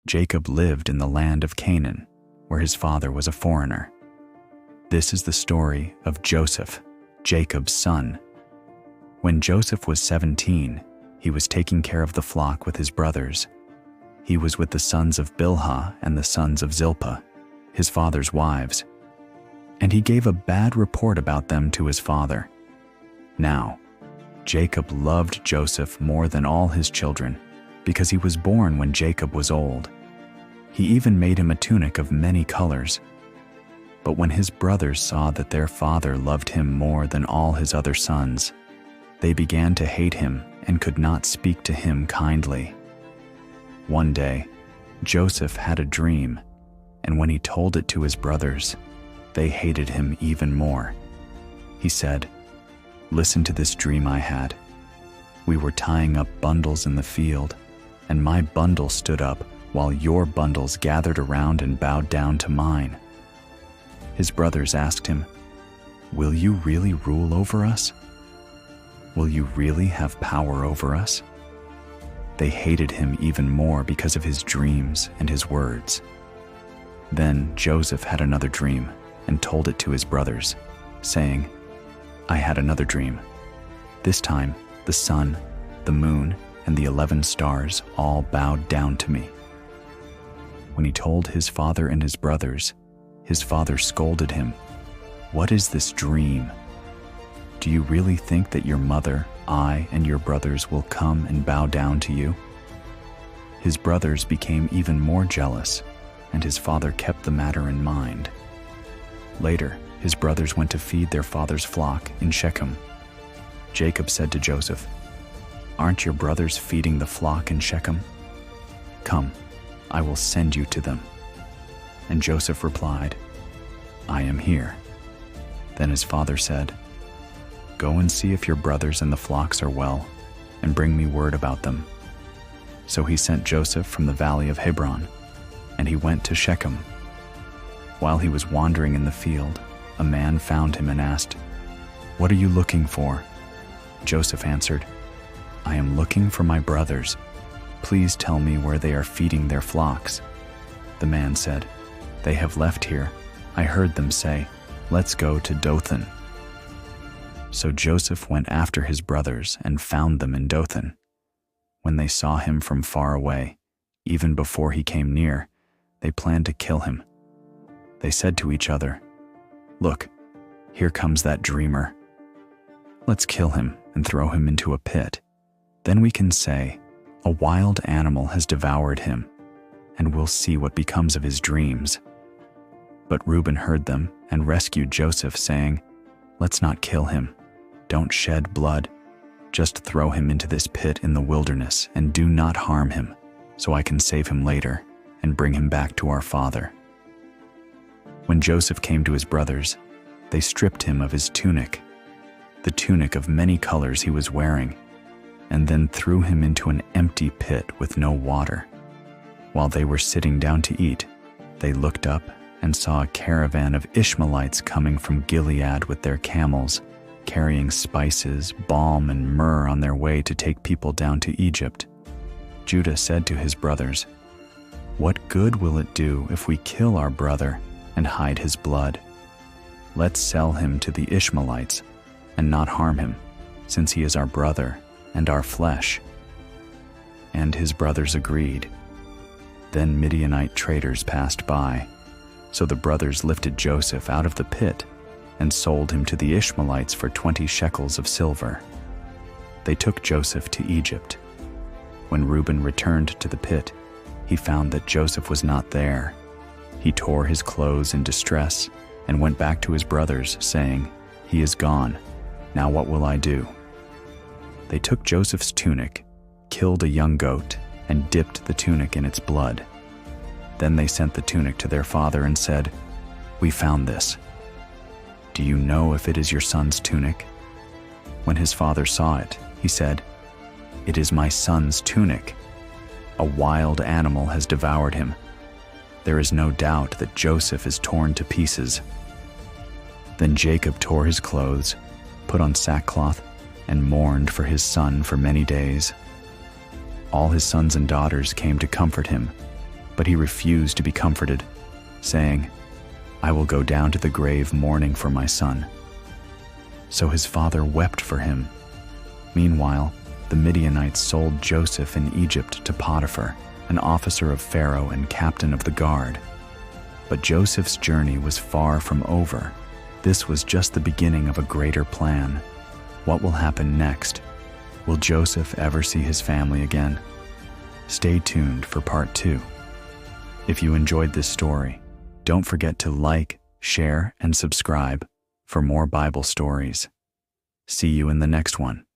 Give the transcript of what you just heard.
Jacob lived in the land of Canaan, where his father was a foreigner. This is the story of Joseph, Jacob's son. When Joseph was 17, he was taking care of the flock with his brothers. He was with the sons of Bilhah and the sons of Zilpah, his father's wives, and he gave a bad report about them to his father. Now, Jacob loved Joseph more than all his children, because he was born when Jacob was old. He even made him a tunic of many colors. But when his brothers saw that their father loved him more than all his other sons, they began to hate him and could not speak to him kindly. One day, Joseph had a dream, and when he told it to his brothers, they hated him even more. He said, "Listen to this dream I had. We were tying up bundles in the field, and my bundle stood up while your bundles gathered around and bowed down to mine." His brothers asked him, "Will you really rule over us? Will you really have power over us?" They hated him even more because of his dreams and his words. Then Joseph had another dream and told it to his brothers, saying, "I had another dream. This time the sun, the moon, and the 11 stars all bowed down to me." When he told his father and his brothers, his father scolded him, "What is this dream? Do you really think that your mother, I, and your brothers will come and bow down to you?" His brothers became even more jealous, and his father kept the matter in mind. Later, his brothers went to feed their father's flock in Shechem. Jacob said to Joseph, "Aren't your brothers feeding the flock in Shechem? Come, I will send you to them." And Joseph replied, "I am here." Then his father said, "Go and see if your brothers and the flocks are well, and bring me word about them." So he sent Joseph from the valley of Hebron, and he went to Shechem. While he was wandering in the field, a man found him and asked, "What are you looking for?" Joseph answered, "I am looking for my brothers. Please tell me where they are feeding their flocks." The man said, "They have left here. I heard them say, 'Let's go to Dothan.'" So Joseph went after his brothers and found them in Dothan. When they saw him from far away, even before he came near, they planned to kill him. They said to each other, "Look, here comes that dreamer. Let's kill him and throw him into a pit. Then we can say, 'A wild animal has devoured him,' and we'll see what becomes of his dreams." But Reuben heard them and rescued Joseph, saying, "Let's not kill him. Don't shed blood. Just throw him into this pit in the wilderness and do not harm him, so I can save him later and bring him back to our father." When Joseph came to his brothers, they stripped him of his tunic, the tunic of many colors he was wearing, and then threw him into an empty pit with no water. While they were sitting down to eat, they looked up and saw a caravan of Ishmaelites coming from Gilead with their camels, carrying spices, balm, and myrrh on their way to take people down to Egypt. Judah said to his brothers, "What good will it do if we kill our brother and hide his blood? Let's sell him to the Ishmaelites and not harm him, since he is our brother and our flesh." And his brothers agreed. Then Midianite traders passed by, so the brothers lifted Joseph out of the pit and sold him to the Ishmaelites for 20 shekels of silver. They took Joseph to Egypt. When Reuben returned to the pit, he found that Joseph was not there. He tore his clothes in distress and went back to his brothers, saying, "He is gone. Now what will I do?" They took Joseph's tunic, killed a young goat, and dipped the tunic in its blood. Then they sent the tunic to their father and said, "We found this. Do you know if it is your son's tunic?" When his father saw it, he said, "It is my son's tunic. A wild animal has devoured him. There is no doubt that Joseph is torn to pieces." Then Jacob tore his clothes, put on sackcloth, and mourned for his son for many days. All his sons and daughters came to comfort him, But he refused to be comforted, saying, "I will go down to the grave mourning for my son." So his father wept for him. Meanwhile, the Midianites sold Joseph in Egypt to Potiphar, an officer of Pharaoh and captain of the guard. But Joseph's journey was far from over. This was just the beginning of a greater plan. What will happen next? Will Joseph ever see his family again? Stay tuned for part 2. If you enjoyed this story, don't forget to like, share, and subscribe for more Bible stories. See you in the next one.